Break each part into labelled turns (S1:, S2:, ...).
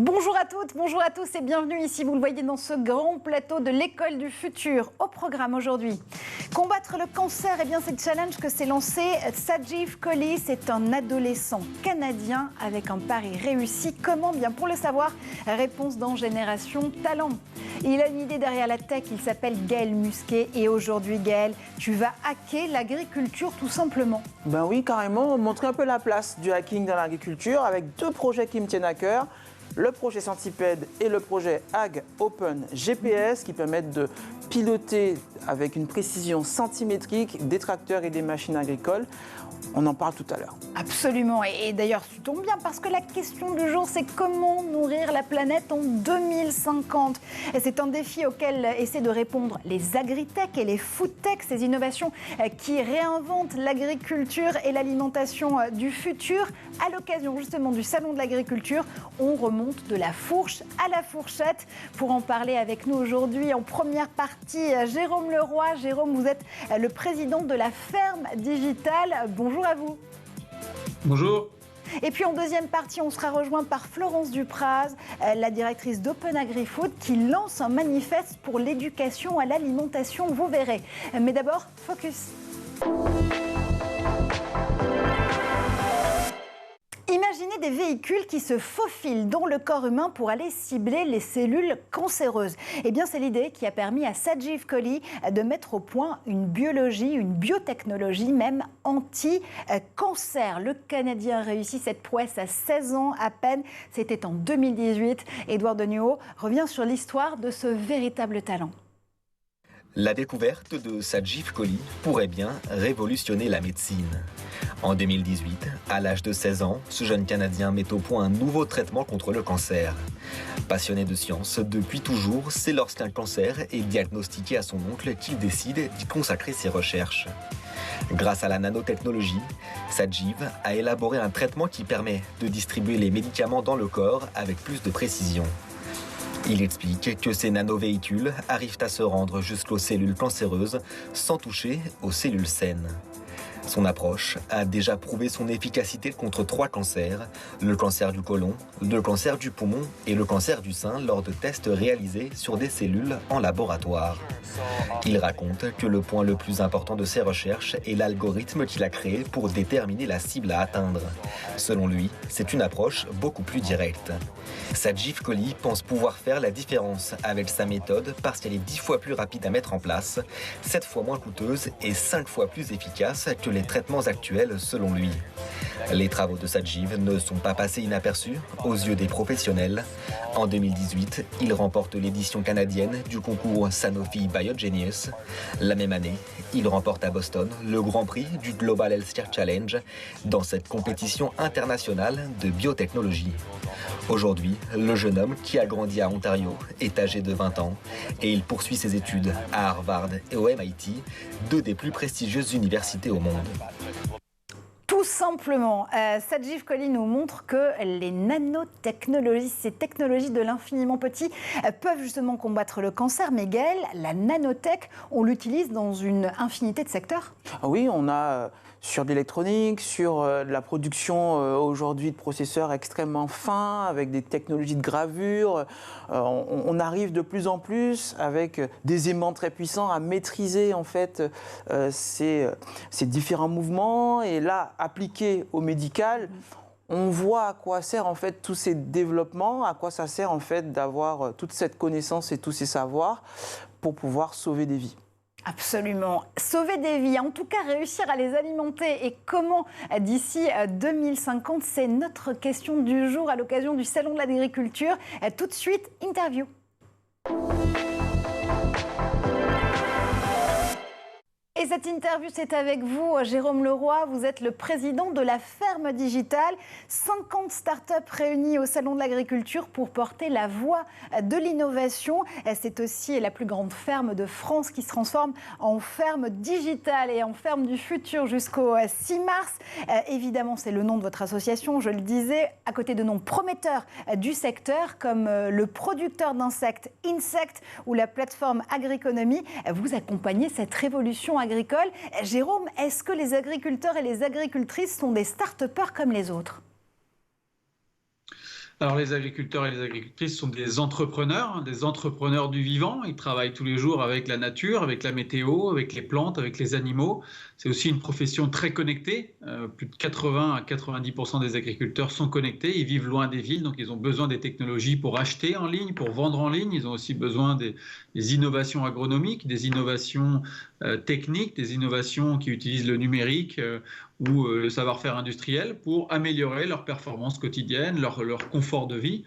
S1: Bonjour à toutes, bonjour à tous et bienvenue ici, vous le voyez dans ce grand plateau de l'école du futur. Au programme aujourd'hui, combattre le cancer, eh bien c'est le challenge que s'est lancé Sajeev Kohli. C'est un adolescent canadien avec un pari réussi. Comment? Bien pour le savoir, réponse dans Génération Talent. Il a une idée derrière la tech, il s'appelle Gaël Musquet. Et aujourd'hui Gaël, tu vas hacker l'agriculture tout simplement.
S2: Ben oui, carrément, montrer un peu la place du hacking dans l'agriculture avec deux projets qui me tiennent à cœur. Le projet Centipede et le projet Ag Open GPS qui permettent de piloter avec une précision centimétrique des tracteurs et des machines agricoles. On en parle tout à l'heure.
S1: Absolument. Et d'ailleurs, tu tombes bien parce que la question du jour, c'est comment nourrir la planète en 2050. Et c'est un défi auquel essaient de répondre les agritech et les foodtech, ces innovations qui réinventent l'agriculture et l'alimentation du futur. À l'occasion justement du Salon de l'agriculture, on remonte de la fourche à la fourchette. Pour en parler avec nous aujourd'hui, en première partie, Jérôme Leroy. Jérôme, vous êtes le président de la Ferme Digitale. Bonjour à vous.
S3: Bonjour.
S1: Et puis en deuxième partie, on sera rejoint par Florence Dupraz, la directrice d'Open Agri-Food, qui lance un manifeste pour l'éducation à l'alimentation. Vous verrez. Mais d'abord, focus. Imaginez des véhicules qui se faufilent dans le corps humain pour aller cibler les cellules cancéreuses. Eh bien, c'est l'idée qui a permis à Sajeev Kohli de mettre au point une biologie, une biotechnologie même anti-cancer. Le Canadien a réussi cette prouesse à 16 ans à peine. C'était en 2018. Édouard Denuot revient sur l'histoire de ce véritable talent.
S4: La découverte de Sajeev Kohli pourrait bien révolutionner la médecine. En 2018, à l'âge de 16 ans, ce jeune Canadien met au point un nouveau traitement contre le cancer. Passionné de science depuis toujours, c'est lorsqu'un cancer est diagnostiqué à son oncle qu'il décide d'y consacrer ses recherches. Grâce à la nanotechnologie, Sajeev a élaboré un traitement qui permet de distribuer les médicaments dans le corps avec plus de précision. Il explique que ces nanovéhicules arrivent à se rendre jusqu'aux cellules cancéreuses sans toucher aux cellules saines. Son approche a déjà prouvé son efficacité contre 3 cancers, le cancer du côlon, le cancer du poumon et le cancer du sein lors de tests réalisés sur des cellules en laboratoire. Il raconte que le point le plus important de ses recherches est l'algorithme qu'il a créé pour déterminer la cible à atteindre. Selon lui, c'est une approche beaucoup plus directe. Sajeev Kohli pense pouvoir faire la différence avec sa méthode parce qu'elle est 10 fois plus rapide à mettre en place, 7 fois moins coûteuse et 5 fois plus efficace que les traitements actuels selon lui. Les travaux de Sajeev ne sont pas passés inaperçus aux yeux des professionnels. En 2018, il remporte l'édition canadienne du concours Sanofi Biogenius. La même année, il remporte à Boston le Grand Prix du Global Healthcare Challenge dans cette compétition internationale de biotechnologie. Aujourd'hui, le jeune homme qui a grandi à Ontario est âgé de 20 ans et il poursuit ses études à Harvard et au MIT, deux des plus prestigieuses universités au monde.
S1: Tout simplement, Sajeev Kohli nous montre que les nanotechnologies, ces technologies de l'infiniment petit, peuvent justement combattre le cancer. Mais Gaël, la nanotech, on l'utilise dans une infinité de secteurs.
S2: Oui, on a sur l'électronique, sur la production aujourd'hui de processeurs extrêmement fins, avec des technologies de gravure. On arrive de plus en plus avec des aimants très puissants à maîtriser en fait ces différents mouvements. Et là, appliqué au médical, on voit à quoi sert en fait tous ces développements, à quoi ça sert en fait d'avoir toute cette connaissance et tous ces savoirs pour pouvoir sauver des vies.
S1: Absolument. Sauver des vies, en tout cas réussir à les alimenter. Et comment d'ici 2050, c'est notre question du jour à l'occasion du Salon de l'agriculture. Tout de suite, interview. Et cette interview, c'est avec vous, Jérôme Leroy. Vous êtes le président de la Ferme Digitale. 50 startups réunies au Salon de l'Agriculture pour porter la voix de l'innovation. C'est aussi la plus grande ferme de France qui se transforme en ferme digitale et en ferme du futur jusqu'au 6 mars. Évidemment, c'est le nom de votre association, je le disais, à côté de noms prometteurs du secteur comme le producteur d'insectes Insect ou la plateforme Agriconomie. Vous accompagnez cette révolution agricole. Jérôme, est-ce que les agriculteurs et les agricultrices sont des start-upers comme les autres ?
S3: Alors les agriculteurs et les agricultrices sont des entrepreneurs du vivant. Ils travaillent tous les jours avec la nature, avec la météo, avec les plantes, avec les animaux. C'est aussi une profession très connectée. Plus de 80 à 90% des agriculteurs sont connectés. Ils vivent loin des villes, donc ils ont besoin des technologies pour acheter en ligne, pour vendre en ligne. Ils ont aussi besoin des innovations agronomiques, des innovations techniques, des innovations qui utilisent le numérique ou le savoir-faire industriel pour améliorer leur performance quotidienne, leur confort de vie.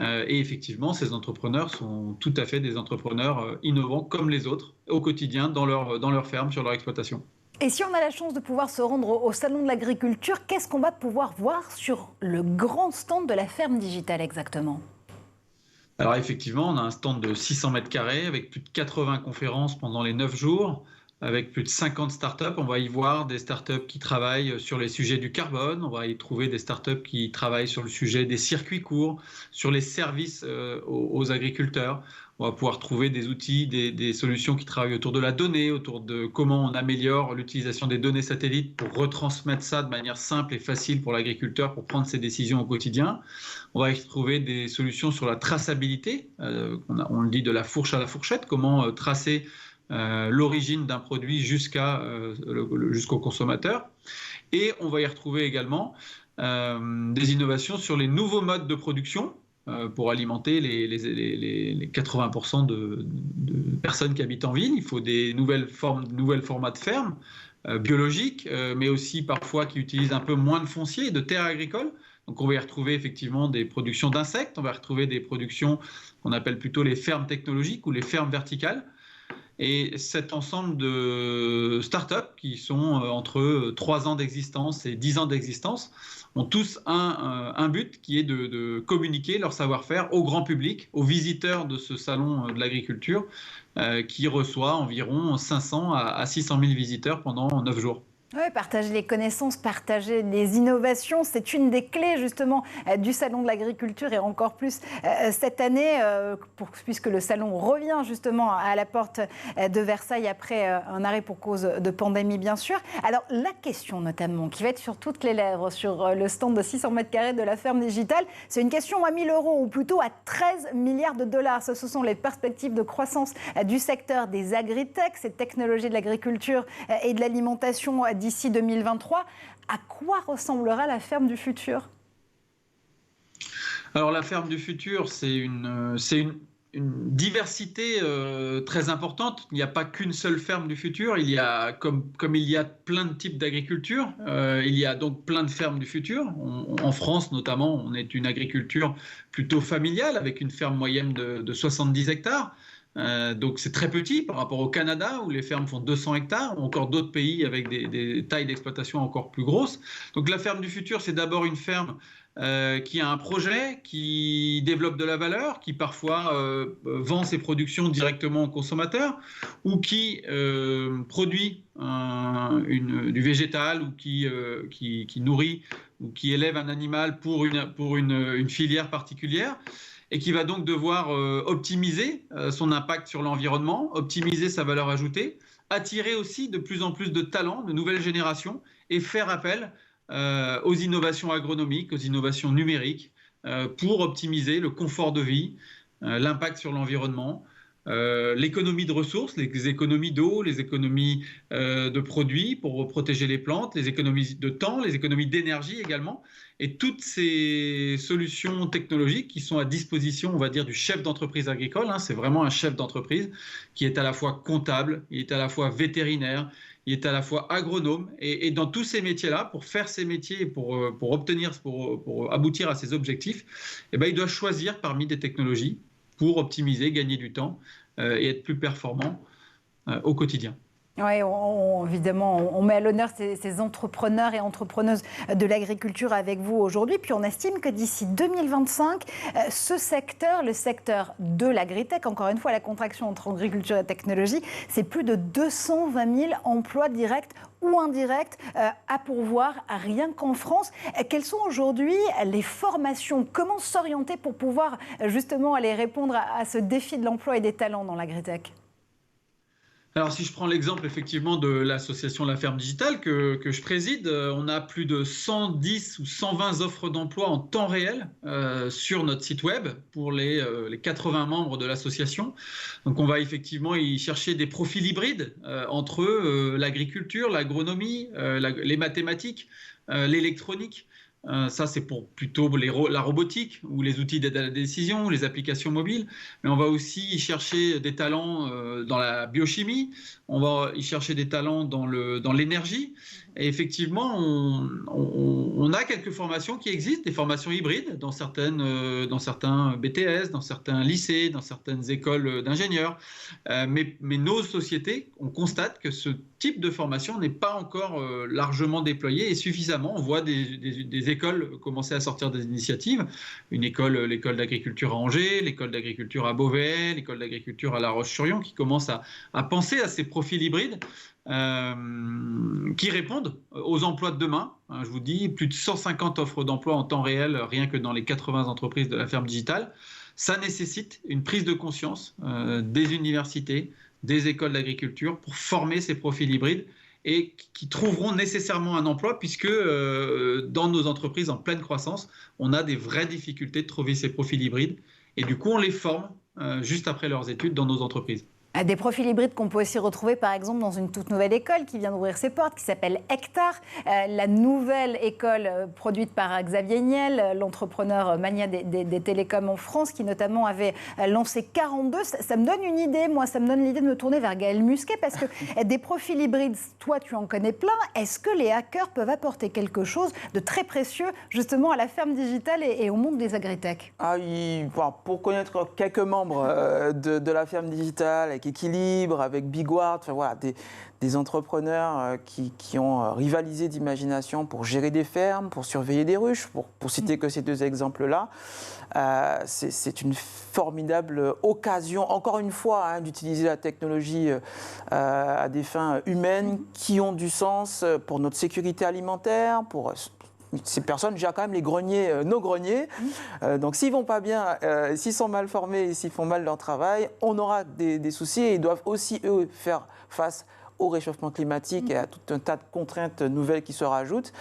S3: Et effectivement, ces entrepreneurs sont tout à fait des entrepreneurs innovants comme les autres au quotidien dans leur ferme, sur leur exploitation.
S1: Et si on a la chance de pouvoir se rendre au Salon de l'Agriculture, qu'est-ce qu'on va pouvoir voir sur le grand stand de la ferme digitale exactement ?
S3: Alors effectivement, on a un stand de 600 mètres carrés avec plus de 80 conférences pendant les 9 jours, avec plus de 50 startups. On va y voir des startups qui travaillent sur les sujets du carbone, on va y trouver des startups qui travaillent sur le sujet des circuits courts, sur les services aux agriculteurs. On va pouvoir trouver des outils, des solutions qui travaillent autour de la donnée, autour de comment on améliore l'utilisation des données satellites pour retransmettre ça de manière simple et facile pour l'agriculteur pour prendre ses décisions au quotidien. On va y trouver des solutions sur la traçabilité, on le dit de la fourche à la fourchette, comment tracer l'origine d'un produit jusqu'au consommateur. Et on va y retrouver également des innovations sur les nouveaux modes de production pour alimenter les 80% de personnes qui habitent en ville. Il faut des nouvelles formats de fermes biologiques, mais aussi parfois qui utilisent un peu moins de foncier et de terres agricoles. Donc on va y retrouver effectivement des productions d'insectes, on va y retrouver des productions qu'on appelle plutôt les fermes technologiques ou les fermes verticales. Et cet ensemble de startups qui sont entre 3 ans d'existence et 10 ans d'existence ont tous un but qui est de communiquer leur savoir-faire au grand public, aux visiteurs de ce salon de l'agriculture qui reçoit environ 500 à 600 000 visiteurs pendant 9 jours.
S1: Oui, partager les connaissances, partager les innovations, c'est une des clés justement du Salon de l'Agriculture et encore plus cette année, puisque le salon revient justement à la porte de Versailles après un arrêt pour cause de pandémie bien sûr. Alors la question notamment qui va être sur toutes les lèvres sur le stand de 600 mètres carrés de la ferme digitale, c'est une question à 1 000 € ou plutôt à 13 milliards de dollars. Ce sont les perspectives de croissance du secteur des agritech, ces technologies de l'agriculture et de l'alimentation d'ici 2023. À quoi ressemblera la ferme du futur ?
S3: Alors la ferme du futur, c'est une diversité très importante. Il n'y a pas qu'une seule ferme du futur. Il y a, comme il y a plein de types d'agriculture, il y a donc plein de fermes du futur. En France notamment, on est une agriculture plutôt familiale avec une ferme moyenne de 70 hectares. Donc c'est très petit par rapport au Canada où les fermes font 200 hectares, ou encore d'autres pays avec des tailles d'exploitation encore plus grosses. Donc la ferme du futur, c'est d'abord une ferme qui a un projet, qui développe de la valeur, qui parfois vend ses productions directement aux consommateurs, ou qui produit du végétal, ou qui nourrit, ou qui élève un animal pour une filière particulière, et qui va donc devoir optimiser son impact sur l'environnement, optimiser sa valeur ajoutée, attirer aussi de plus en plus de talents, de nouvelles générations, et faire appel aux innovations agronomiques, aux innovations numériques, pour optimiser le confort de vie, l'impact sur l'environnement, l'économie de ressources, les économies d'eau, les économies de produits pour protéger les plantes, les économies de temps, les économies d'énergie également, et toutes ces solutions technologiques qui sont à disposition, on va dire, du chef d'entreprise agricole. C'est vraiment un chef d'entreprise qui est à la fois comptable, il est à la fois vétérinaire, il est à la fois agronome, et dans tous ces métiers-là, pour faire ces métiers, pour aboutir à ses objectifs, il doit choisir parmi des technologies pour optimiser, gagner du temps et être plus performant au quotidien.
S1: Oui, évidemment, on met à l'honneur ces entrepreneurs et entrepreneuses de l'agriculture avec vous aujourd'hui. Puis on estime que d'ici 2025, ce secteur, le secteur de l'agritech, encore une fois la contraction entre agriculture et technologie, c'est plus de 220 000 emplois directs ou indirects à pourvoir rien qu'en France. Quelles sont aujourd'hui les formations ? Comment s'orienter pour pouvoir justement aller répondre à ce défi de l'emploi et des talents dans l'agritech ?
S3: Alors, si je prends l'exemple effectivement de l'association La Ferme Digitale que je préside, on a plus de 110 ou 120 offres d'emploi en temps réel sur notre site web pour les 80 membres de l'association. Donc, on va effectivement y chercher des profils hybrides entre l'agriculture, l'agronomie, les mathématiques, l'électronique. Ça, c'est pour plutôt la robotique ou les outils d'aide à la décision, les applications mobiles. Mais on va aussi y chercher des talents dans la biochimie, on va y chercher des talents dans l'énergie. Et effectivement, on a quelques formations qui existent, des formations hybrides dans certains BTS, dans certains lycées, dans certaines écoles d'ingénieurs. Mais nos sociétés, on constate que ce type de formation n'est pas encore largement déployé et suffisamment. On voit des écoles commencer à sortir des initiatives. L'école d'agriculture à Angers, l'école d'agriculture à Beauvais, l'école d'agriculture à La Roche-sur-Yon qui commencent à penser à ces profils hybrides. Qui répondent aux emplois de demain. Je vous dis, plus de 150 offres d'emploi en temps réel, rien que dans les 80 entreprises de la ferme digitale. Ça nécessite une prise de conscience des universités, des écoles d'agriculture pour former ces profils hybrides et qui trouveront nécessairement un emploi puisque dans nos entreprises en pleine croissance, on a des vraies difficultés de trouver ces profils hybrides et du coup, on les forme juste après leurs études dans nos entreprises.
S1: Des profils hybrides qu'on peut aussi retrouver par exemple dans une toute nouvelle école qui vient d'ouvrir ses portes, qui s'appelle Hectare, la nouvelle école produite par Xavier Niel, l'entrepreneur mania des télécoms en France, qui notamment avait lancé 42. Ça me donne une idée, moi, ça me donne l'idée de me tourner vers Gaël Musquet, parce que des profils hybrides, toi tu en connais plein, est-ce que les hackers peuvent apporter quelque chose de très précieux justement à la ferme digitale et au monde des agritech?
S2: Pour connaître quelques membres de la ferme digitale, avec Équilibre, avec Bigward, des entrepreneurs qui ont rivalisé d'imagination pour gérer des fermes, pour surveiller des ruches, pour citer que ces deux exemples-là. C'est une formidable occasion, encore une fois, d'utiliser la technologie à des fins humaines qui ont du sens pour notre sécurité alimentaire, pour ces personnes gèrent quand même les greniers, nos greniers. Donc s'ils ne vont pas bien, s'ils sont mal formés et s'ils font mal leur travail, on aura des soucis et ils doivent aussi, eux, faire face au réchauffement climatique et à tout un tas de contraintes nouvelles qui se rajoutent.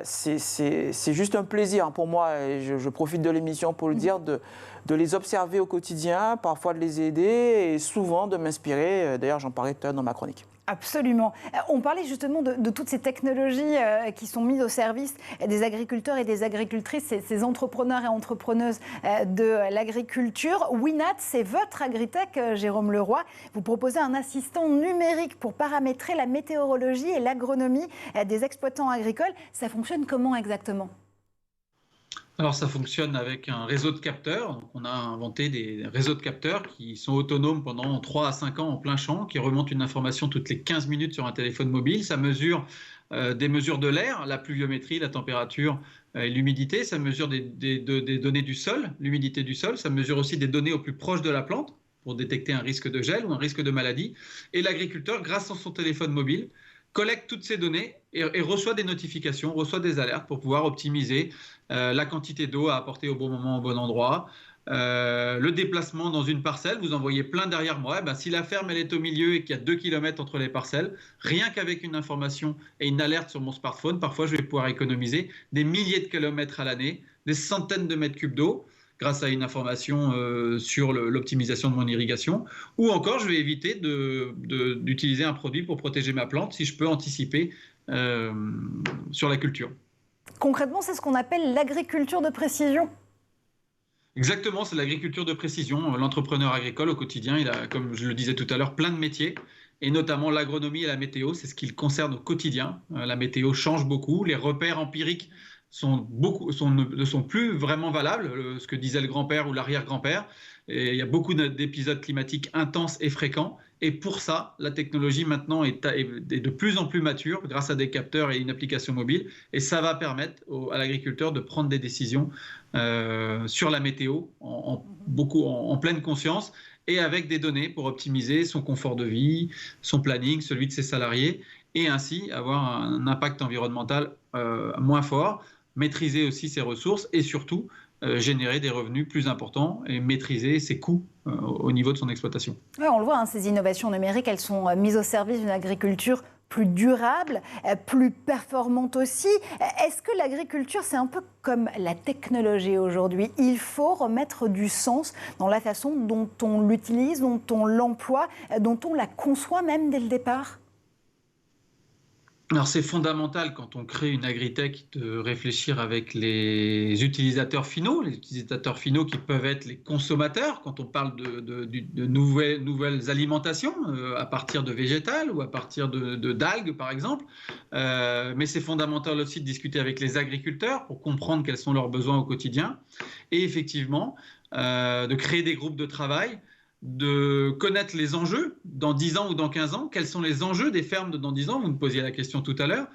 S2: C'est juste un plaisir pour moi, et je profite de l'émission pour le dire, de les observer au quotidien, parfois de les aider et souvent de m'inspirer. D'ailleurs, j'en parlais tout à l'heure dans ma chronique.
S1: Absolument. On parlait justement de toutes ces technologies qui sont mises au service des agriculteurs et des agricultrices, ces entrepreneurs et entrepreneuses de l'agriculture. Winat, c'est votre agritech, Jérôme Leroy. Vous proposez un assistant numérique pour paramétrer la météorologie et l'agronomie des exploitants agricoles. Ça fonctionne comment exactement ?
S3: Alors ça fonctionne avec un réseau de capteurs. Donc, on a inventé des réseaux de capteurs qui sont autonomes pendant 3 à 5 ans en plein champ, qui remontent une information toutes les 15 minutes sur un téléphone mobile. Ça mesure des mesures de l'air, la pluviométrie, la température et l'humidité. Ça mesure des données du sol, l'humidité du sol. Ça mesure aussi des données au plus proche de la plante pour détecter un risque de gel ou un risque de maladie. Et l'agriculteur, grâce à son téléphone mobile, collecte toutes ces données et reçoit des notifications, reçoit des alertes pour pouvoir optimiser la quantité d'eau à apporter au bon moment, au bon endroit, le déplacement dans une parcelle. Vous en voyez plein derrière moi. Si la ferme elle est au milieu et qu'il y a 2 km entre les parcelles, rien qu'avec une information et une alerte sur mon smartphone, parfois je vais pouvoir économiser des milliers de kilomètres à l'année, des centaines de mètres cubes d'eau, grâce à une information sur l'optimisation de mon irrigation, ou encore je vais éviter d'utiliser un produit pour protéger ma plante si je peux anticiper sur la culture.
S1: Concrètement, c'est ce qu'on appelle l'agriculture de précision.
S3: Exactement, c'est l'agriculture de précision. L'entrepreneur agricole au quotidien, il a, comme je le disais tout à l'heure, plein de métiers, et notamment l'agronomie et la météo, c'est ce qui le concerne au quotidien. La météo change beaucoup, les repères empiriques ne sont plus vraiment valables, ce que disait le grand-père ou l'arrière-grand-père. Et il y a beaucoup d'épisodes climatiques intenses et fréquents. Et pour ça, la technologie maintenant est de plus en plus mature grâce à des capteurs et une application mobile. Et ça va permettre à l'agriculteur de prendre des décisions sur la météo en pleine conscience et avec des données pour optimiser son confort de vie, son planning, celui de ses salariés et ainsi avoir un impact environnemental moins fort. maîtriser aussi ses ressources et surtout générer des revenus plus importants et maîtriser ses coûts au niveau de son exploitation.
S1: Ouais, on le voit, hein, ces innovations numériques, elles sont mises au service d'une agriculture plus durable, plus performante aussi. Est-ce que l'agriculture, c'est un peu comme la technologie aujourd'hui? Il faut remettre du sens dans la façon dont on l'utilise, dont on l'emploie, dont on la conçoit même dès le départ?
S3: Alors c'est fondamental quand on crée une agritech de réfléchir avec les utilisateurs finaux qui peuvent être les consommateurs quand on parle de nouvelles alimentations à partir de végétales ou à partir d'algues par exemple. Mais c'est fondamental aussi de discuter avec les agriculteurs pour comprendre quels sont leurs besoins au quotidien et effectivement de créer des groupes de travail, de connaître les enjeux dans 10 ans ou dans 15 ans. Quels sont les enjeux des fermes dans 10 ans? Vous me posiez la question tout à l'heure.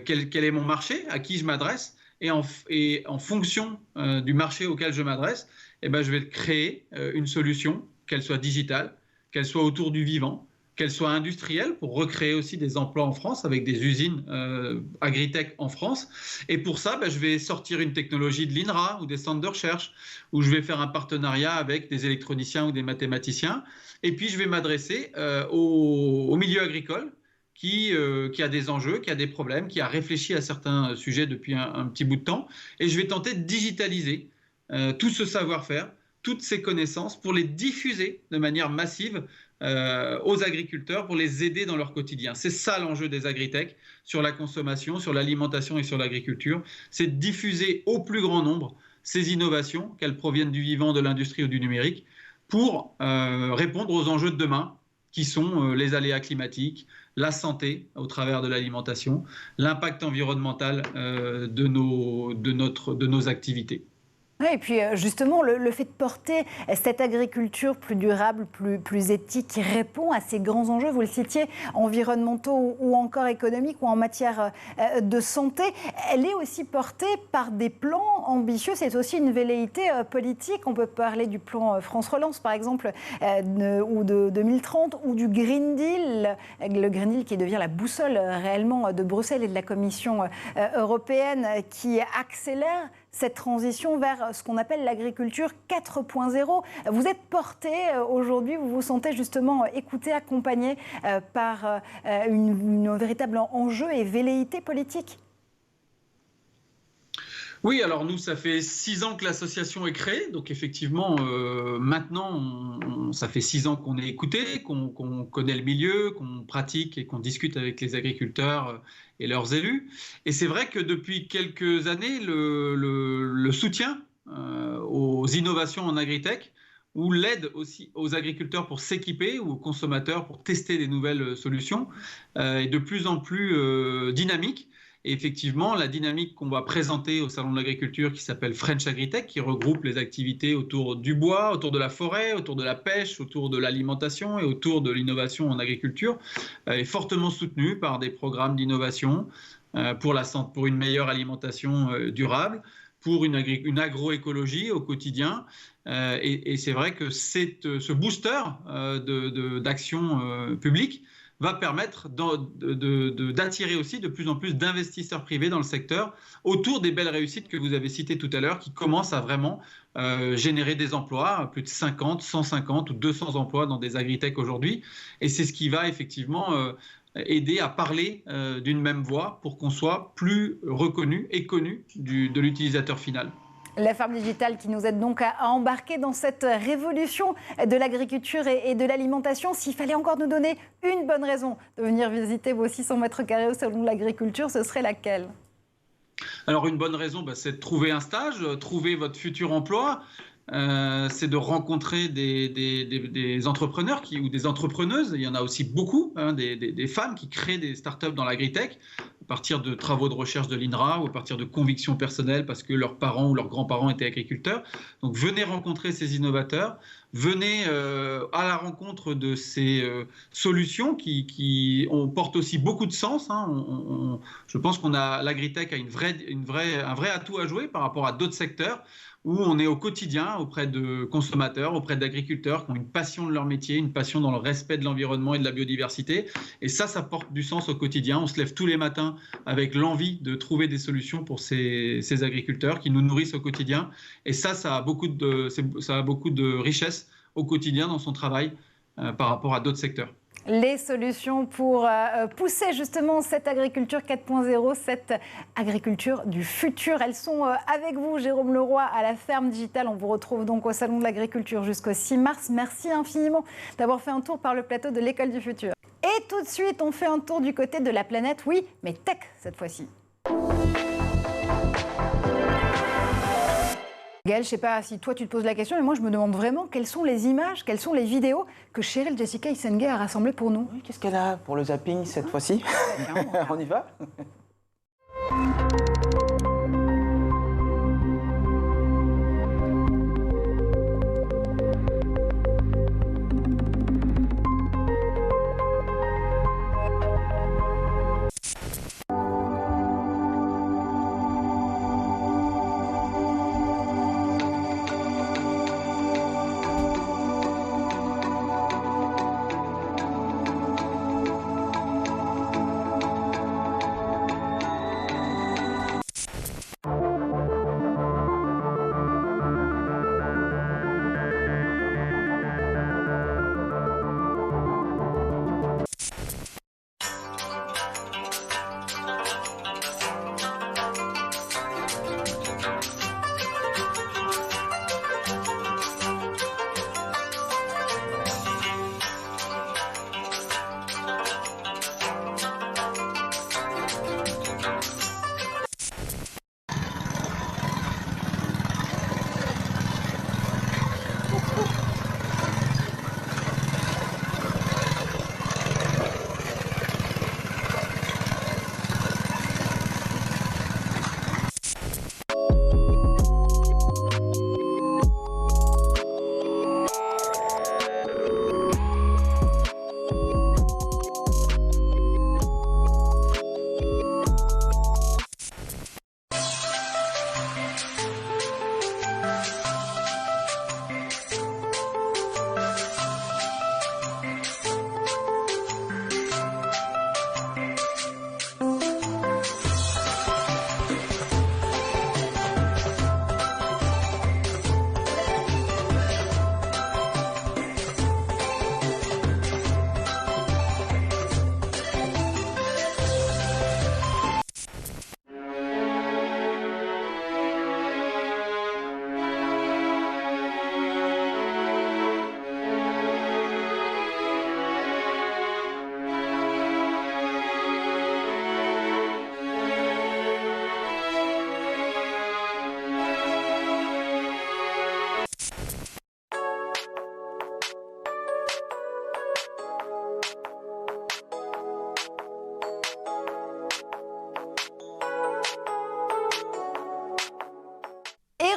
S3: Quel est mon marché? À qui je m'adresse? Et en fonction du marché auquel je m'adresse, eh ben, je vais créer une solution, qu'elle soit digitale, qu'elle soit autour du vivant, qu'elle soit industrielle pour recréer aussi des emplois en France avec des usines agritech en France. Et pour ça, je vais sortir une technologie de l'INRA ou des centres de recherche où je vais faire un partenariat avec des électroniciens ou des mathématiciens. Et puis, je vais m'adresser au milieu agricole qui a des enjeux, qui a des problèmes, qui a réfléchi à certains sujets depuis un petit bout de temps. Et je vais tenter de digitaliser tout ce savoir-faire, toutes ces connaissances pour les diffuser de manière massive aux agriculteurs pour les aider dans leur quotidien. C'est ça l'enjeu des agritech sur la consommation, sur l'alimentation et sur l'agriculture. C'est de diffuser au plus grand nombre ces innovations, qu'elles proviennent du vivant, de l'industrie ou du numérique, pour répondre aux enjeux de demain qui sont les aléas climatiques, la santé au travers de l'alimentation, l'impact environnemental de nos activités.
S1: Oui, et puis justement, le fait de porter cette agriculture plus durable, plus éthique, qui répond à ces grands enjeux, vous le citiez, environnementaux ou encore économiques ou en matière de santé, elle est aussi portée par des plans ambitieux. C'est aussi une velléité politique. On peut parler du plan France Relance, par exemple, ou de 2030, ou du Green Deal, le Green Deal qui devient la boussole réellement de Bruxelles et de la Commission européenne, qui accélère cette transition vers ce qu'on appelle l'agriculture 4.0. Vous êtes porté aujourd'hui, vous vous sentez justement écouté, accompagné par une véritable enjeu et velléité politique?
S3: Oui, alors nous, ça fait 6 ans que l'association est créée, donc effectivement, maintenant, ça fait 6 ans qu'on est écouté, qu'on connaît le milieu, qu'on pratique et qu'on discute avec les agriculteurs et leurs élus. Et c'est vrai que depuis quelques années, le soutien aux innovations en agritech ou l'aide aussi aux agriculteurs pour s'équiper ou aux consommateurs pour tester des nouvelles solutions est de plus en plus dynamique. Et effectivement, la dynamique qu'on va présenter au Salon de l'Agriculture qui s'appelle French Agritech, qui regroupe les activités autour du bois, autour de la forêt, autour de la pêche, autour de l'alimentation et autour de l'innovation en agriculture, est fortement soutenue par des programmes d'innovation pour une meilleure alimentation durable, pour une agroécologie au quotidien. Et c'est vrai que ce booster d'action publique va permettre d'attirer aussi de plus en plus d'investisseurs privés dans le secteur autour des belles réussites que vous avez citées tout à l'heure, qui commencent à vraiment générer des emplois, plus de 50, 150 ou 200 emplois dans des agritech aujourd'hui. Et c'est ce qui va effectivement aider à parler d'une même voix pour qu'on soit plus reconnu et connu de l'utilisateur final.
S1: La ferme digitale qui nous aide donc à embarquer dans cette révolution de l'agriculture et de l'alimentation. S'il fallait encore nous donner une bonne raison de venir visiter vos 600 mètres carrés au Salon de l'Agriculture, ce serait laquelle?
S3: Alors une bonne raison, c'est de trouver un stage, trouver votre futur emploi. C'est de rencontrer des entrepreneurs ou des entrepreneuses. Il y en a aussi beaucoup, des femmes qui créent des startups dans l'agritech à partir de travaux de recherche de l'INRA ou à partir de convictions personnelles parce que leurs parents ou leurs grands-parents étaient agriculteurs. Donc venez rencontrer ces innovateurs, venez à la rencontre de ces solutions qui portent aussi beaucoup de sens. Hein. Je pense qu'on a l'agritech a un vrai atout à jouer par rapport à d'autres secteurs où on est au quotidien auprès de consommateurs, auprès d'agriculteurs qui ont une passion de leur métier, une passion dans le respect de l'environnement et de la biodiversité. Et ça porte du sens au quotidien. On se lève tous les matins avec l'envie de trouver des solutions pour ces agriculteurs qui nous nourrissent au quotidien. Et ça a beaucoup de richesse au quotidien dans son travail par rapport à d'autres secteurs.
S1: Les solutions pour pousser justement cette agriculture 4.0, cette agriculture du futur. Elles sont avec vous, Jérôme Leroy, à la ferme digitale. On vous retrouve donc au Salon de l'Agriculture jusqu'au 6 mars. Merci infiniment d'avoir fait un tour par le plateau de l'École du Futur. Et tout de suite, on fait un tour du côté de la planète, oui, mais tech cette fois-ci. Gaël, je ne sais pas si toi tu te poses la question, mais moi je me demande vraiment quelles sont les images, quelles sont les vidéos que Cheryl Jessica Issenguet a rassemblées pour nous.
S2: Oui, qu'est-ce qu'elle a pour le zapping cette fois-ci? On y va?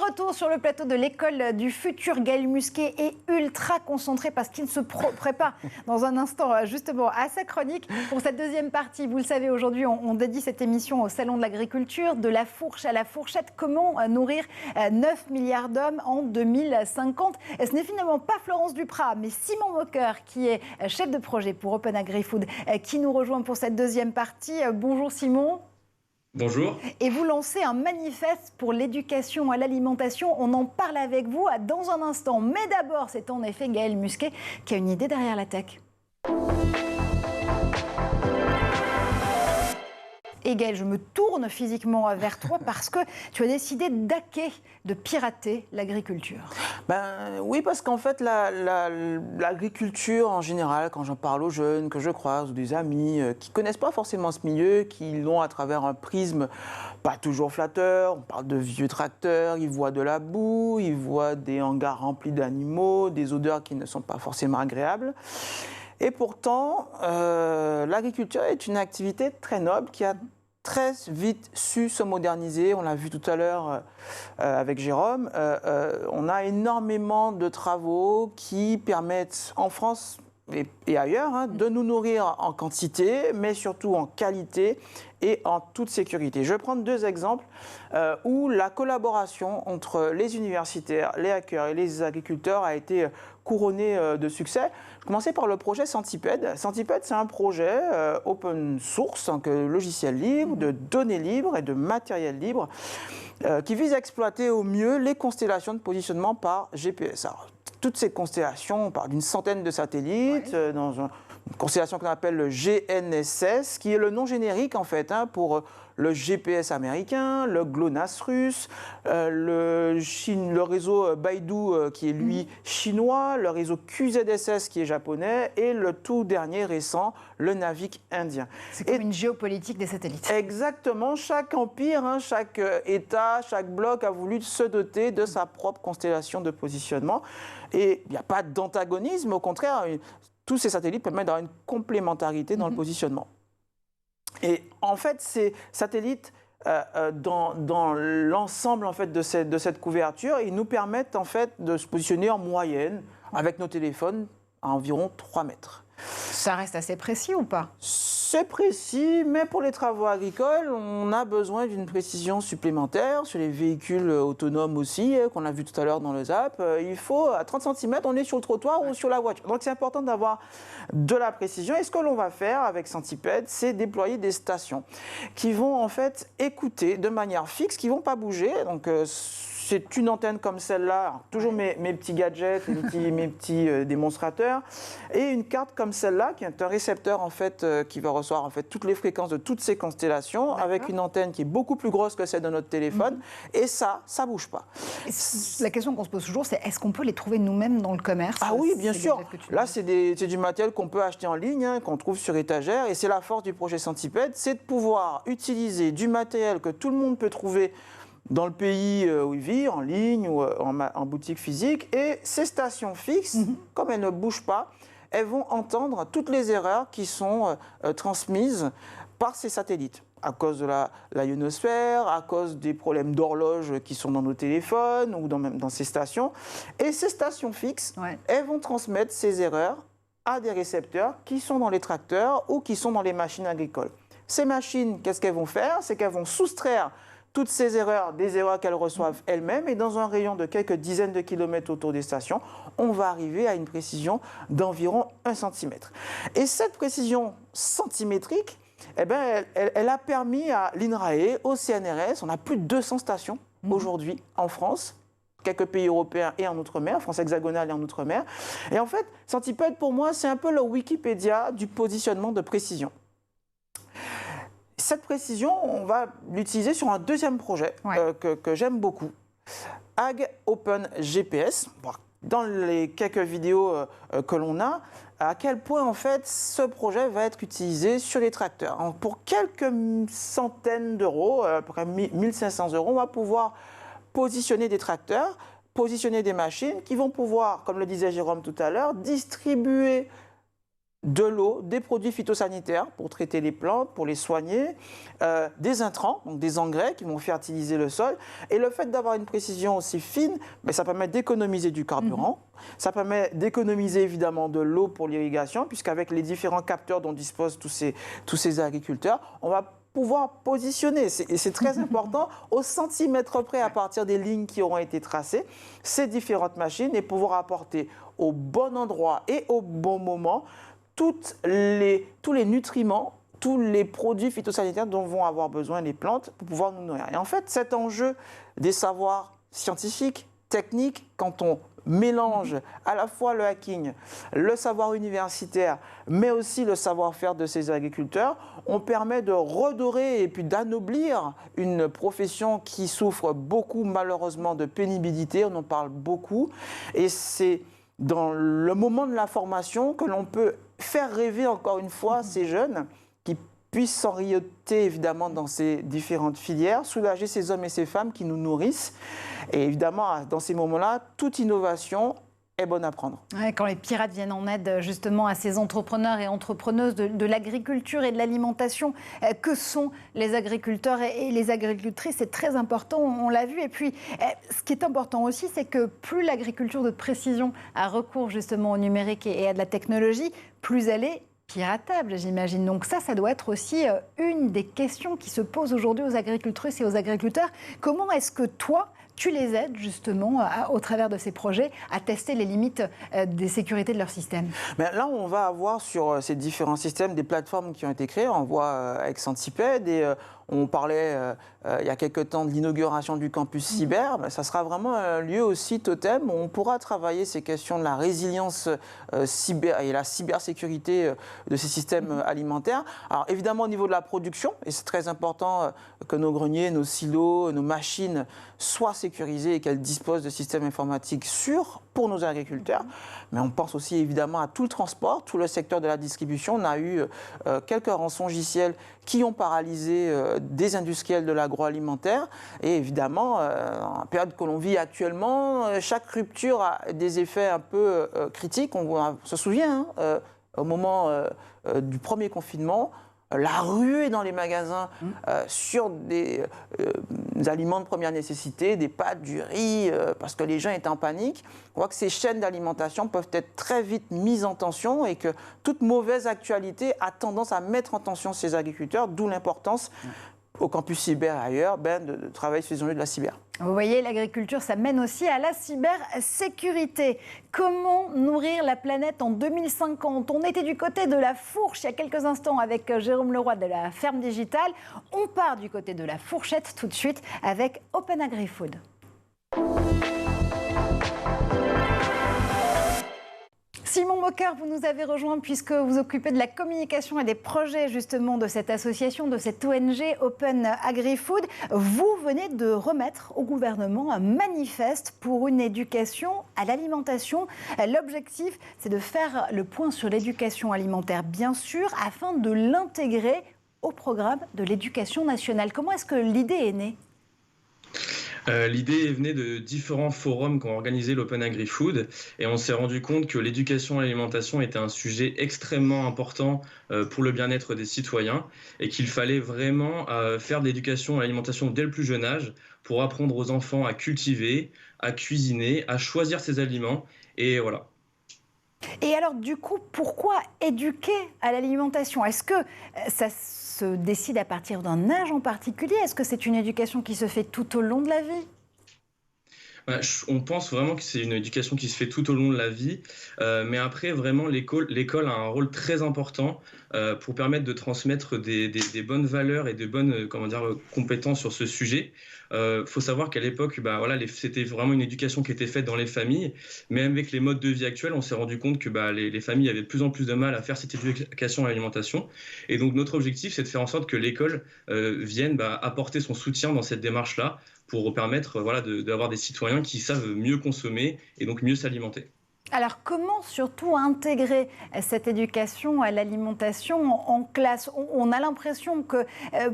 S1: Retour sur le plateau de l'École du Futur. Gaël Musquet est ultra concentré parce qu'il se prépare dans un instant justement à sa chronique. Pour cette deuxième partie, vous le savez, aujourd'hui on dédie cette émission au Salon de l'Agriculture, de la fourche à la fourchette, comment nourrir 9 milliards d'hommes en 2050. Et ce n'est finalement pas Florence Duprat, mais Simon Mocker qui est chef de projet pour Open Agri-Food qui nous rejoint pour cette deuxième partie. Bonjour Simon.
S3: Bonjour.
S1: Et vous lancez un manifeste pour l'éducation à l'alimentation. On en parle avec vous dans un instant. Mais d'abord, c'est en effet Gaël Musquet qui a une idée derrière la tech. Et Gaël, je me tourne physiquement vers toi parce que tu as décidé d'hacker, de pirater l'agriculture.
S2: Oui, parce qu'en fait, l'agriculture en général, quand j'en parle aux jeunes que je croise ou des amis qui ne connaissent pas forcément ce milieu, qui l'ont à travers un prisme pas toujours flatteur, on parle de vieux tracteurs, ils voient de la boue, ils voient des hangars remplis d'animaux, des odeurs qui ne sont pas forcément agréables. Et pourtant, l'agriculture est une activité très noble qui a très vite su se moderniser. On l'a vu tout à l'heure avec Jérôme. On a énormément de travaux qui permettent en France et ailleurs de nous nourrir en quantité, mais surtout en qualité et en toute sécurité. Je vais prendre 2 exemples où la collaboration entre les universitaires, les hackers et les agriculteurs a été couronnée de succès. Je commençais par le projet Centipede. Centipede, c'est un projet open source, donc logiciel libre, de données libres et de matériel libre, qui vise à exploiter au mieux les constellations de positionnement par GPS. Alors, toutes ces constellations, on parle d'une centaine de satellites, dans une constellation qu'on appelle le GNSS, qui est le nom générique en fait pour le GPS américain, le GLONASS russe, le réseau Baidu qui est lui chinois, le réseau QZSS qui est japonais et le tout dernier récent, le Navig indien.
S1: C'est comme une géopolitique des satellites.
S2: Exactement, chaque empire, chaque État, chaque bloc a voulu se doter de sa propre constellation de positionnement. Et il n'y a pas d'antagonisme, au contraire, tous ces satellites permettent d'avoir une complémentarité dans le positionnement. Et en fait, ces satellites, dans l'ensemble en fait, de cette couverture, ils nous permettent en fait, de se positionner en moyenne avec nos téléphones à environ 3 mètres.
S1: Ça reste assez précis ou pas?
S2: C'est précis, mais pour les travaux agricoles, on a besoin d'une précision supplémentaire. Sur les véhicules autonomes aussi, qu'on a vu tout à l'heure dans le ZAP, il faut, à 30 cm, on est sur le trottoir ou sur la voiture. Donc c'est important d'avoir de la précision. Et ce que l'on va faire avec Centipede, c'est déployer des stations qui vont en fait écouter de manière fixe, qui ne vont pas bouger. Donc c'est une antenne comme celle-là, toujours mes petits gadgets, mes petits démonstrateurs, et une carte comme celle-là, qui est un récepteur en fait, qui va recevoir en fait, toutes les fréquences de toutes ces constellations, avec une antenne qui est beaucoup plus grosse que celle de notre téléphone, et ça ne bouge pas.
S1: La question qu'on se pose toujours, c'est est-ce qu'on peut les trouver nous-mêmes dans le commerce?
S2: Ah oui, bien sûr. Là, c'est du matériel qu'on peut acheter en ligne, qu'on trouve sur étagère, et c'est la force du projet Centipede, c'est de pouvoir utiliser du matériel que tout le monde peut trouver dans le pays où il vit, en ligne ou en boutique physique. Et ces stations fixes, comme elles ne bougent pas, elles vont entendre toutes les erreurs qui sont transmises par ces satellites, à cause de la ionosphère, à cause des problèmes d'horloge qui sont dans nos téléphones ou même dans ces stations. Et ces stations fixes, elles vont transmettre ces erreurs à des récepteurs qui sont dans les tracteurs ou qui sont dans les machines agricoles. Ces machines, qu'est-ce qu'elles vont faire? C'est qu'elles vont soustraire toutes ces erreurs, des erreurs qu'elles reçoivent elles-mêmes, et dans un rayon de quelques dizaines de kilomètres autour des stations, on va arriver à une précision d'environ 1 cm. Et cette précision centimétrique, elle a permis à l'INRAE, au CNRS, on a plus de 200 stations aujourd'hui en France, quelques pays européens et en Outre-mer, France hexagonale et en Outre-mer. Et en fait, Centipede, pour moi, c'est un peu le Wikipédia du positionnement de précision. Cette précision, on va l'utiliser sur un deuxième projet que j'aime beaucoup, Ag Open GPS. Dans les quelques vidéos que l'on a, à quel point en fait ce projet va être utilisé sur les tracteurs. Donc, pour quelques centaines d'euros, à peu près 1500 €, on va pouvoir positionner des tracteurs, positionner des machines qui vont pouvoir, comme le disait Jérôme tout à l'heure, distribuer de l'eau, des produits phytosanitaires pour traiter les plantes, pour les soigner, des intrants, donc des engrais qui vont fertiliser le sol. Et le fait d'avoir une précision aussi fine, ça permet d'économiser du carburant, ça permet d'économiser évidemment de l'eau pour l'irrigation, puisqu'avec les différents capteurs dont disposent tous ces agriculteurs, on va pouvoir positionner, et c'est très important, au centimètre près à partir des lignes qui auront été tracées, ces différentes machines, et pouvoir apporter au bon endroit et au bon moment tous les nutriments, tous les produits phytosanitaires dont vont avoir besoin les plantes pour pouvoir nous nourrir. Et en fait, cet enjeu des savoirs scientifiques, techniques, quand on mélange à la fois le hacking, le savoir universitaire, mais aussi le savoir-faire de ces agriculteurs, on permet de redorer et puis d'anoblir une profession qui souffre beaucoup malheureusement de pénibilité, on en parle beaucoup, et c'est dans le moment de la formation que l'on peut faire rêver encore une fois ces jeunes qui puissent s'orienter évidemment dans ces différentes filières, soulager ces hommes et ces femmes qui nous nourrissent. Et évidemment, dans ces moments-là, toute innovation est bonne à prendre.
S1: Ouais, quand les pirates viennent en aide justement à ces entrepreneurs et entrepreneuses de l'agriculture et de l'alimentation, que sont les agriculteurs et les agricultrices, c'est très important, on l'a vu. Et puis, ce qui est important aussi, c'est que plus l'agriculture de précision a recours justement au numérique et à de la technologie, plus elle est piratable, j'imagine. Donc ça doit être aussi une des questions qui se posent aujourd'hui aux agricultrices et aux agriculteurs. Comment est-ce que toi, tu les aides justement au travers de ces projets à tester les limites des sécurités de leur système?
S2: Mais là, on va avoir sur ces différents systèmes des plateformes qui ont été créées. On voit avec Centipede et on parlait il y a quelques temps de l'inauguration du campus cyber. Ça sera vraiment un lieu aussi totem où on pourra travailler ces questions de la résilience cyber et la cybersécurité de ces systèmes alimentaires. Alors évidemment au niveau de la production, et c'est très important que nos greniers, nos silos, nos machines soient sécurisées et qu'elles disposent de systèmes informatiques sûrs pour nos agriculteurs. Mais on pense aussi évidemment à tout le transport, tout le secteur de la distribution. On a eu quelques rançongiciels qui ont paralysé des industriels de l'agroalimentaire. Et évidemment, en la période que l'on vit actuellement, chaque rupture a des effets un peu critiques. On se souvient, au moment du premier confinement, la ruée dans les magasins sur des aliments de première nécessité, des pâtes, du riz, parce que les gens étaient en panique. On voit que ces chaînes d'alimentation peuvent être très vite mises en tension et que toute mauvaise actualité a tendance à mettre en tension ces agriculteurs, d'où l'importance au campus cyber et ailleurs de travailler sur les enjeux de la cyber.
S1: Vous voyez, l'agriculture, ça mène aussi à la cybersécurité. Comment nourrir la planète en 2050 ? On était du côté de la fourche il y a quelques instants avec Jérôme Leroy de la ferme digitale. On part du côté de la fourchette tout de suite avec Open Agri-Food. Simon Moqueur, vous nous avez rejoint puisque vous occupez de la communication et des projets justement de cette association, de cette ONG Open Agri-Food. Vous venez de remettre au gouvernement un manifeste pour une éducation à l'alimentation. L'objectif, c'est de faire le point sur l'éducation alimentaire, bien sûr, afin de l'intégrer au programme de l'éducation nationale. Comment est-ce que l'idée est née ?
S5: L'idée venait de différents forums qu'ont organisé l'Open Agri-Food et on s'est rendu compte que l'éducation à l'alimentation était un sujet extrêmement important pour le bien-être des citoyens et qu'il fallait vraiment faire de l'éducation à l'alimentation dès le plus jeune âge pour apprendre aux enfants à cultiver, à cuisiner, à choisir ses aliments et voilà.
S1: Et alors du coup, pourquoi éduquer à l'alimentation ? Est-ce que ça se décide à partir d'un âge en particulier ? Est-ce que c'est une éducation qui se fait tout au long de la vie ?
S5: On pense vraiment que c'est une éducation qui se fait tout au long de la vie, mais après vraiment l'école a un rôle très important pour permettre de transmettre des bonnes valeurs et de bonnes compétences sur ce sujet. Faut savoir qu'à l'époque, c'était vraiment une éducation qui était faite dans les familles, mais avec les modes de vie actuels, on s'est rendu compte que les familles avaient de plus en plus de mal à faire cette éducation à l'alimentation. Et donc notre objectif, c'est de faire en sorte que l'école vienne apporter son soutien dans cette démarche-là pour permettre d'avoir des citoyens qui savent mieux consommer et donc mieux s'alimenter.
S1: Alors comment surtout intégrer cette éducation à l'alimentation en classe ? On a l'impression que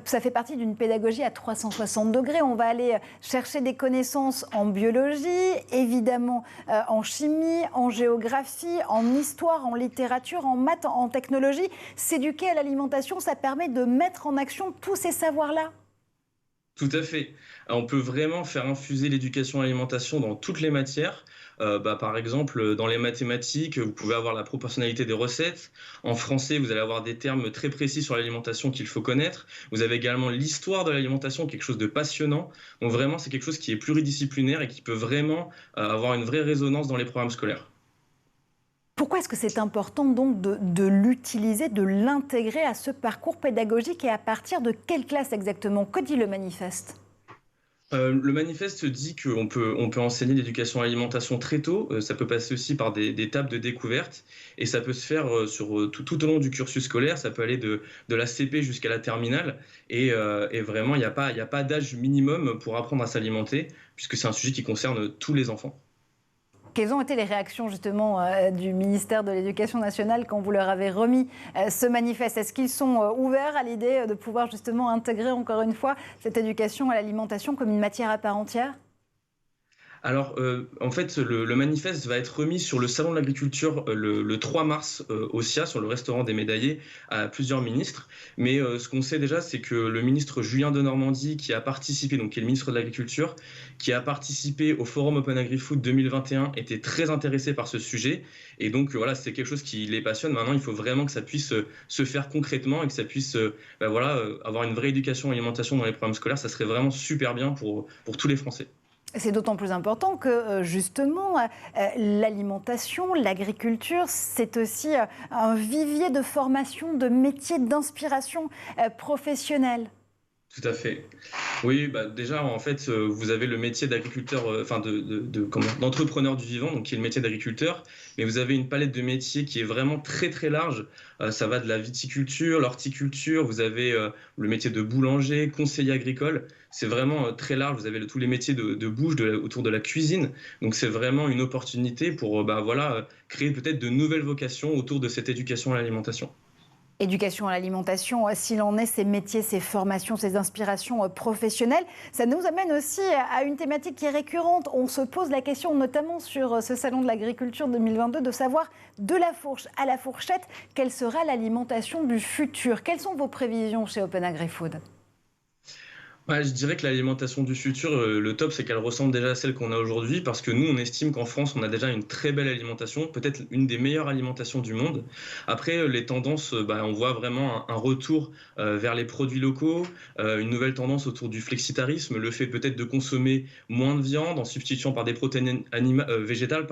S1: ça fait partie d'une pédagogie à 360 degrés. On va aller chercher des connaissances en biologie, évidemment en chimie, en géographie, en histoire, en littérature, en maths, en technologie. S'éduquer à l'alimentation, ça permet de mettre en action tous ces savoirs-là.
S5: Tout à fait. On peut vraiment faire infuser l'éducation à l'alimentation dans toutes les matières. Par exemple, dans les mathématiques, vous pouvez avoir la proportionnalité des recettes. En français, vous allez avoir des termes très précis sur l'alimentation qu'il faut connaître. Vous avez également l'histoire de l'alimentation, quelque chose de passionnant. Donc vraiment, c'est quelque chose qui est pluridisciplinaire et qui peut vraiment avoir une vraie résonance dans les programmes scolaires.
S1: Pourquoi est-ce que c'est important donc de l'utiliser, de l'intégrer à ce parcours pédagogique et à partir de quelle classe exactement ? Que dit le manifeste ?
S5: Le manifeste dit qu'on peut enseigner l'éducation à l'alimentation très tôt. Ça peut passer aussi par des étapes de découverte et ça peut se faire tout au long du cursus scolaire. Ça peut aller de la CP jusqu'à la terminale et vraiment, il n'y a pas d'âge minimum pour apprendre à s'alimenter puisque c'est un sujet qui concerne tous les enfants.
S1: Quelles ont été les réactions justement du ministère de l'Éducation nationale quand vous leur avez remis ce manifeste ? Est-ce qu'ils sont ouverts à l'idée de pouvoir justement intégrer encore une fois cette éducation à l'alimentation comme une matière à part entière ?
S5: Alors, en fait, le manifeste va être remis sur le Salon de l'Agriculture le 3 mars au SIA, sur le restaurant des médaillés, à plusieurs ministres. Mais ce qu'on sait déjà, c'est que le ministre Julien Denormandie, qui a participé, donc qui est le ministre de l'Agriculture, qui a participé au Forum Open Agri-Food 2021, était très intéressé par ce sujet. Et donc, voilà, c'est quelque chose qui les passionne. Maintenant, il faut vraiment que ça puisse se faire concrètement et que ça puisse avoir une vraie éducation à l'alimentation dans les programmes scolaires. Ça serait vraiment super bien pour tous les Français.
S1: C'est d'autant plus important que, justement, l'alimentation, l'agriculture, c'est aussi un vivier de formation, de métiers, d'inspiration professionnelle.
S5: Tout à fait. Oui, déjà, en fait, vous avez le métier d'agriculteur, d'entrepreneur du vivant, donc qui est le métier d'agriculteur, mais vous avez une palette de métiers qui est vraiment très, très large. Ça va de la viticulture, l'horticulture, vous avez le métier de boulanger, conseiller agricole. C'est vraiment très large. Vous avez tous les métiers de bouche autour de la cuisine. Donc, c'est vraiment une opportunité pour créer peut-être de nouvelles vocations autour de cette éducation à l'alimentation.
S1: Éducation à l'alimentation, s'il en est, ces métiers, ces formations, ces inspirations professionnelles. Ça nous amène aussi à une thématique qui est récurrente. On se pose la question, notamment sur ce Salon de l'Agriculture 2022, de savoir de la fourche à la fourchette, quelle sera l'alimentation du futur. Quelles sont vos prévisions chez Open Agri-Food ?
S5: Je dirais que l'alimentation du futur, le top, c'est qu'elle ressemble déjà à celle qu'on a aujourd'hui, parce que nous, on estime qu'en France, on a déjà une très belle alimentation, peut-être une des meilleures alimentations du monde. Après, les tendances, on voit vraiment un retour vers les produits locaux, une nouvelle tendance autour du flexitarisme, le fait peut-être de consommer moins de viande en substituant par des protéines végétales,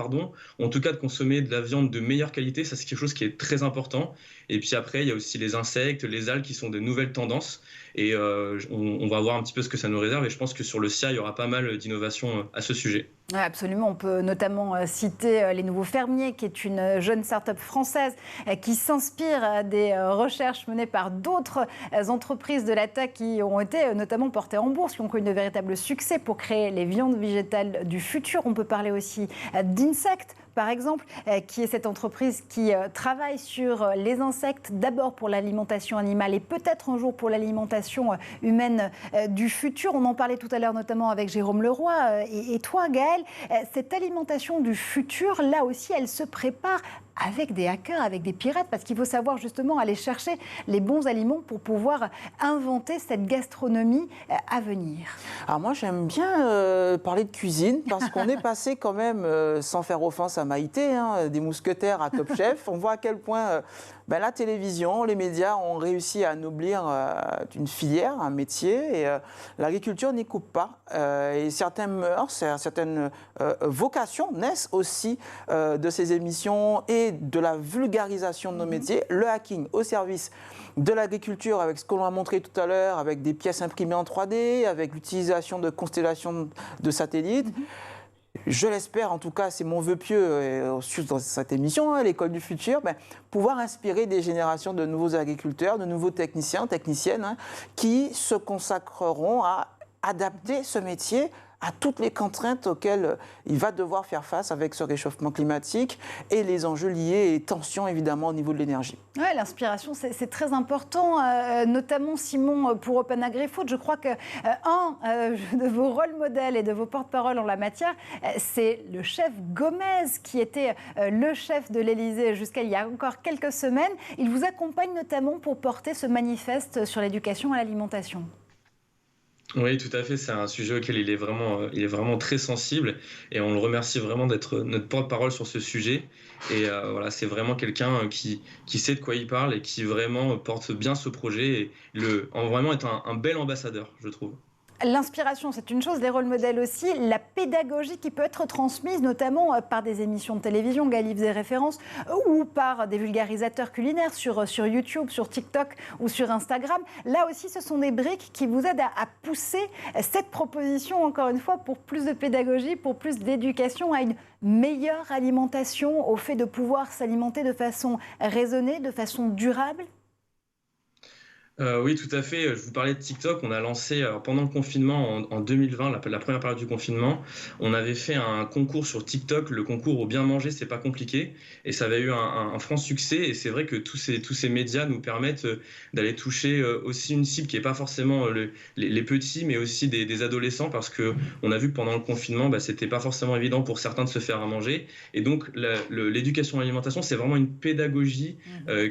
S5: en tout cas de consommer de la viande de meilleure qualité. Ça, c'est quelque chose qui est très important. Et puis après, il y a aussi les insectes, les algues qui sont des nouvelles tendances. Et on va voir un petit peu ce que ça nous réserve. Et je pense que sur le SIA, il y aura pas mal d'innovations à ce sujet.
S1: Oui, absolument. On peut notamment citer Les Nouveaux Fermiers, qui est une jeune start-up française qui s'inspire des recherches menées par d'autres entreprises de la tech qui ont été notamment portées en bourse, qui ont connu de véritables succès pour créer les viandes végétales du futur. On peut parler aussi d'Insect, par exemple, qui est cette entreprise qui travaille sur les insectes, d'abord pour l'alimentation animale et peut-être un jour pour l'alimentation humaine du futur. On en parlait tout à l'heure notamment avec Jérôme Leroy et toi, Gaël. Cette alimentation du futur, là aussi, elle se prépare avec des hackers, avec des pirates, parce qu'il faut savoir justement aller chercher les bons aliments pour pouvoir inventer cette gastronomie à venir.
S2: Alors moi, j'aime bien parler de cuisine, parce qu'on est passé quand même, sans faire offense à Maïté, des mousquetaires à Top Chef. On voit à quel point la télévision, les médias ont réussi à anoblir une filière, un métier, et l'agriculture n'y coupe pas. Et certaines vocations naissent aussi de ces émissions et de la vulgarisation de nos métiers, le hacking au service de l'agriculture, avec ce que l'on a montré tout à l'heure, avec des pièces imprimées en 3D, avec l'utilisation de constellations de satellites. Je l'espère, en tout cas, c'est mon vœu pieux dans cette émission, l'école du futur, pouvoir inspirer des générations de nouveaux agriculteurs, de nouveaux techniciens, techniciennes, qui se consacreront à adapter ce métier à toutes les contraintes auxquelles il va devoir faire face avec ce réchauffement climatique et les enjeux liés et tensions évidemment au niveau de l'énergie.
S1: Oui, l'inspiration, c'est très important, notamment Simon, pour Open Agri-Food. Je crois que de vos rôles modèles et de vos porte-parole en la matière, c'est le chef Gomez qui était le chef de l'Élysée jusqu'à il y a encore quelques semaines. Il vous accompagne notamment pour porter ce manifeste sur l'éducation à l'alimentation.
S5: Oui, tout à fait. C'est un sujet auquel il est vraiment très sensible et on le remercie vraiment d'être notre porte-parole sur ce sujet. Et c'est vraiment quelqu'un qui sait de quoi il parle et qui vraiment porte bien ce projet et vraiment est un bel ambassadeur, je trouve.
S1: L'inspiration, c'est une chose, les rôles modèles aussi, la pédagogie qui peut être transmise notamment par des émissions de télévision, Gaël faisait référence, ou par des vulgarisateurs culinaires sur YouTube, sur TikTok ou sur Instagram. Là aussi, ce sont des briques qui vous aident à pousser cette proposition, encore une fois, pour plus de pédagogie, pour plus d'éducation à une meilleure alimentation, au fait de pouvoir s'alimenter de façon raisonnée, de façon durable.
S5: Oui, tout à fait. Je vous parlais de TikTok. On a lancé pendant le confinement en 2020, la première période du confinement, on avait fait un concours sur TikTok, le concours au bien manger, c'est pas compliqué, et ça avait eu un franc succès. Et c'est vrai que tous ces médias nous permettent d'aller toucher aussi une cible qui est pas forcément les petits, mais aussi des adolescents, parce que on a vu que pendant le confinement, c'était pas forcément évident pour certains de se faire à manger. Et donc l'éducation à l'alimentation, c'est vraiment une pédagogie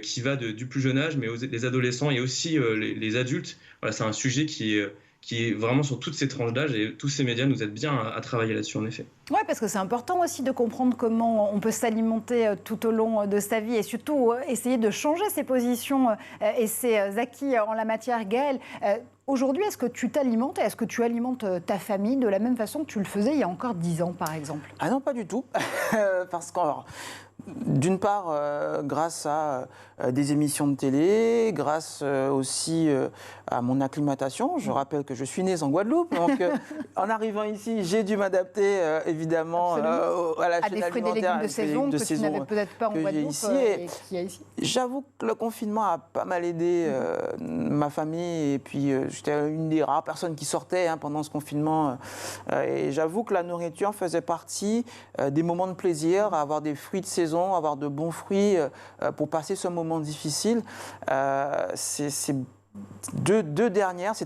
S5: qui va du plus jeune âge, mais les adolescents et aussi les adultes. Voilà, c'est un sujet qui est vraiment sur toutes ces tranches d'âge, et tous ces médias nous aident bien à travailler là-dessus, en effet.
S1: Oui, parce que c'est important aussi de comprendre comment on peut s'alimenter tout au long de sa vie et surtout essayer de changer ses positions et ses acquis en la matière. Gaël, aujourd'hui, est-ce que tu t'alimentes et est-ce que tu alimentes ta famille de la même façon que tu le faisais il y a encore 10 ans, par exemple?
S2: Ah non, pas du tout. Parce que, d'une part, grâce à des émissions de télé, grâce aussi à mon acclimatation. Je rappelle que je suis né en Guadeloupe, donc en arrivant ici, j'ai dû m'adapter évidemment à la chaîne
S1: des fruits et légumes de saison que tu n'avais peut-être pas en Guadeloupe et qu'il y a ici. J'avoue
S2: que le confinement a pas mal aidé ma famille, et puis j'étais une des rares personnes qui sortait pendant ce confinement. Et j'avoue que la nourriture faisait partie des moments de plaisir, avoir des fruits de saison, avoir de bons fruits pour passer ce moment difficile. Ces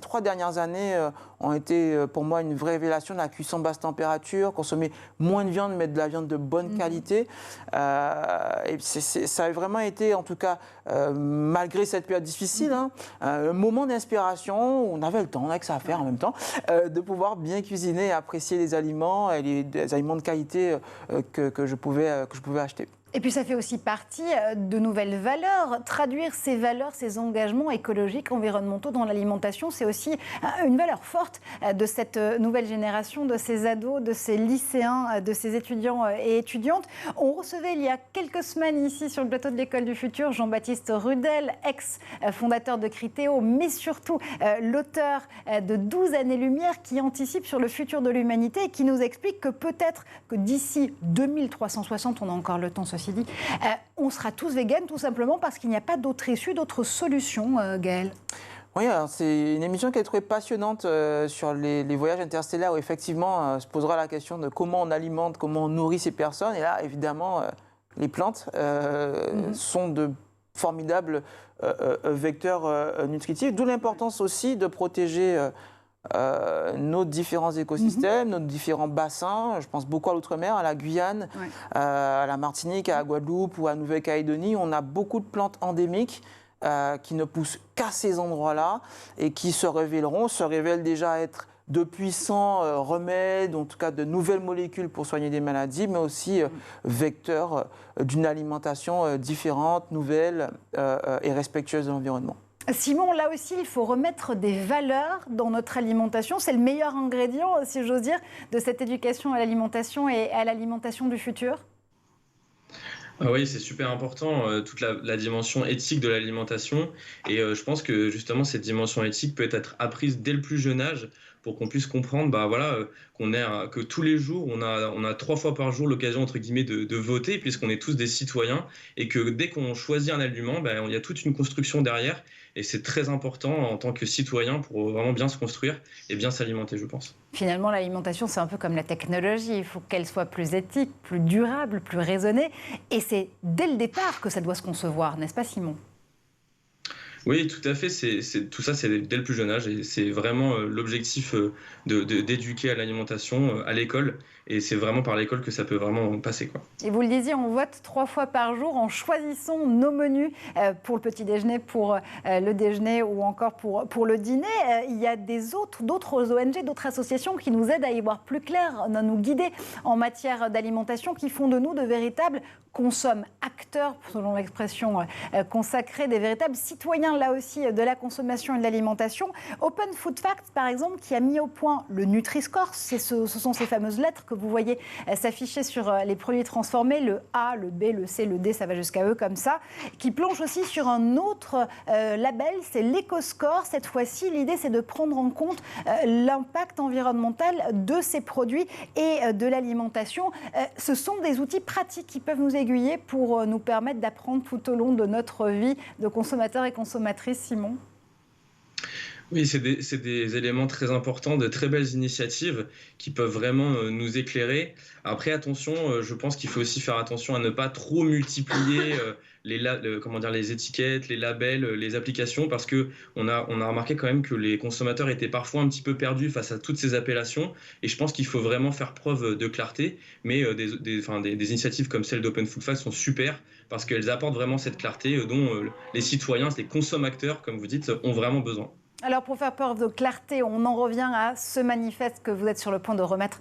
S2: 3 dernières années ont été pour moi une vraie révélation de la cuisson basse température, consommer moins de viande, mais de la viande de bonne qualité. Et ça a vraiment été, en tout cas, malgré cette période difficile, un moment d'inspiration où on avait le temps, on avait que ça à faire en même temps, de pouvoir bien cuisiner et apprécier les aliments et les aliments de qualité que je pouvais acheter.
S1: Et puis ça fait aussi partie de nouvelles valeurs. Traduire ces valeurs, ces engagements écologiques, environnementaux dans l'alimentation, c'est aussi une valeur forte de cette nouvelle génération, de ces ados, de ces lycéens, de ces étudiants et étudiantes. On recevait il y a quelques semaines ici sur le plateau de l'École du Futur Jean-Baptiste Rudel, ex-fondateur de Criteo, mais surtout l'auteur de 12 années-lumière qui anticipe sur le futur de l'humanité et qui nous explique que peut-être que d'ici 2360, on a encore le temps, ceci dit, on sera tous véganes tout simplement parce qu'il n'y a pas d'autre issue, d'autre solution, Gaël.
S2: Oui, c'est une émission qui est trouvée passionnante sur les voyages interstellaires où effectivement se posera la question de comment on alimente, comment on nourrit ces personnes. Et là, évidemment, les plantes sont de formidables vecteurs nutritifs, d'où l'importance aussi de protéger nos différents écosystèmes, nos différents bassins. Je pense beaucoup à l'outre-mer, à la Guyane, à la Martinique, à la Guadeloupe ou à Nouvelle-Calédonie. On a beaucoup de plantes endémiques qui ne poussent qu'à ces endroits-là et qui se révèlent déjà être de puissants remèdes, en tout cas de nouvelles molécules pour soigner des maladies, mais aussi vecteurs d'une alimentation différente, nouvelle et respectueuse de l'environnement.
S1: Simon, là aussi, il faut remettre des valeurs dans notre alimentation. C'est le meilleur ingrédient, si j'ose dire, de cette éducation à l'alimentation et à l'alimentation du futur.
S5: Oui, c'est super important, toute la dimension éthique de l'alimentation. Et je pense que justement, cette dimension éthique peut être apprise dès le plus jeune âge pour qu'on puisse comprendre que tous les jours, on a 3 fois par jour l'occasion, entre guillemets, de voter, puisqu'on est tous des citoyens, et que dès qu'on choisit un aliment, il y a toute une construction derrière. Et c'est très important en tant que citoyen pour vraiment bien se construire et bien s'alimenter, je pense.
S1: Finalement, l'alimentation, c'est un peu comme la technologie. Il faut qu'elle soit plus éthique, plus durable, plus raisonnée. Et c'est dès le départ que ça doit se concevoir, n'est-ce pas, Simon ?
S5: Oui, tout à fait. Tout ça, c'est dès le plus jeune âge. Et c'est vraiment l'objectif d'éduquer à l'alimentation à l'école. Et c'est vraiment par l'école que ça peut vraiment passer, quoi. Et
S1: vous le disiez, on vote 3 fois par jour en choisissant nos menus pour le petit déjeuner, pour le déjeuner ou encore pour le dîner. Il y a d'autres ONG, d'autres associations qui nous aident à y voir plus clair, à nous guider en matière d'alimentation, qui font de nous de véritables consomme-acteurs, selon l'expression consacrée, des véritables citoyens, là aussi, de la consommation et de l'alimentation. Open Food Facts, par exemple, qui a mis au point le Nutri-Score. Ce sont ces fameuses lettres que vous voyez s'afficher sur les produits transformés, le A, le B, le C, le D, ça va jusqu'à E comme ça, qui plonge aussi sur un autre label, c'est l'Eco-Score. Cette fois-ci, l'idée, c'est de prendre en compte l'impact environnemental de ces produits et de l'alimentation. Ce sont des outils pratiques qui peuvent nous aiguiller pour nous permettre d'apprendre tout au long de notre vie de consommateurs et consommatrices, Simon.
S5: Oui, c'est des éléments très importants, de très belles initiatives qui peuvent vraiment nous éclairer. Après, attention, je pense qu'il faut aussi faire attention à ne pas trop multiplier comment dire, les étiquettes, les labels, les applications, parce qu'on a remarqué quand même que les consommateurs étaient parfois un petit peu perdus face à toutes ces appellations. Et je pense qu'il faut vraiment faire preuve de clarté. Mais des initiatives comme celle d'Open Food Facts sont super parce qu'elles apportent vraiment cette clarté dont les citoyens, les consommateurs, comme vous dites, ont vraiment besoin.
S1: Alors pour faire preuve de clarté, on en revient à ce manifeste que vous êtes sur le point de remettre,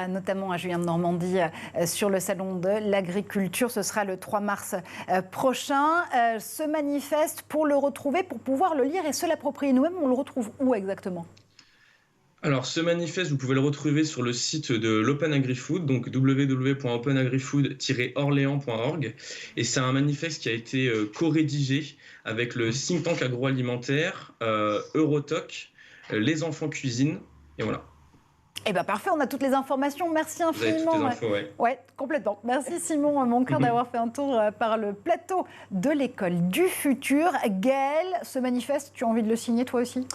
S1: notamment à Julien de Normandie, sur le salon de l'agriculture. Ce sera le 3 mars prochain. Ce manifeste, pour le retrouver, pour pouvoir le lire et se l'approprier nous-mêmes, on le retrouve où exactement ?
S5: Alors, ce manifeste, vous pouvez le retrouver sur le site de l'Open Agri-Food, donc www.openagrifood-orléans.org. Et c'est un manifeste qui a été co-rédigé avec le think tank agroalimentaire, Eurotoc, Les Enfants Cuisine, et voilà.
S1: Eh bien parfait, on a toutes les informations. Merci infiniment.
S5: Vous avez toutes les infos,
S1: ouais, complètement. Merci Simon Moncoeur d'avoir fait un tour par le plateau de l'École du Futur. Gaël, ce manifeste, tu as envie de le signer toi aussi ?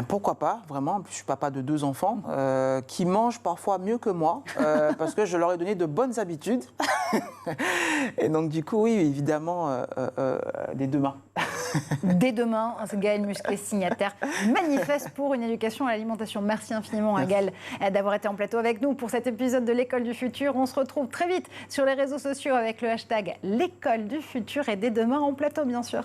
S2: Pourquoi pas, vraiment. En plus, je suis papa de 2 enfants qui mangent parfois mieux que moi parce que je leur ai donné de bonnes habitudes. Et donc, du coup, oui, évidemment, dès demain.
S1: Dès demain, Gaël Musclé, signataire. Manifeste pour une éducation à l'alimentation. Merci infiniment à Gaël d'avoir été en plateau avec nous pour cet épisode de l'École du Futur. On se retrouve très vite sur les réseaux sociaux avec le hashtag l'École du Futur et dès demain en plateau, bien sûr.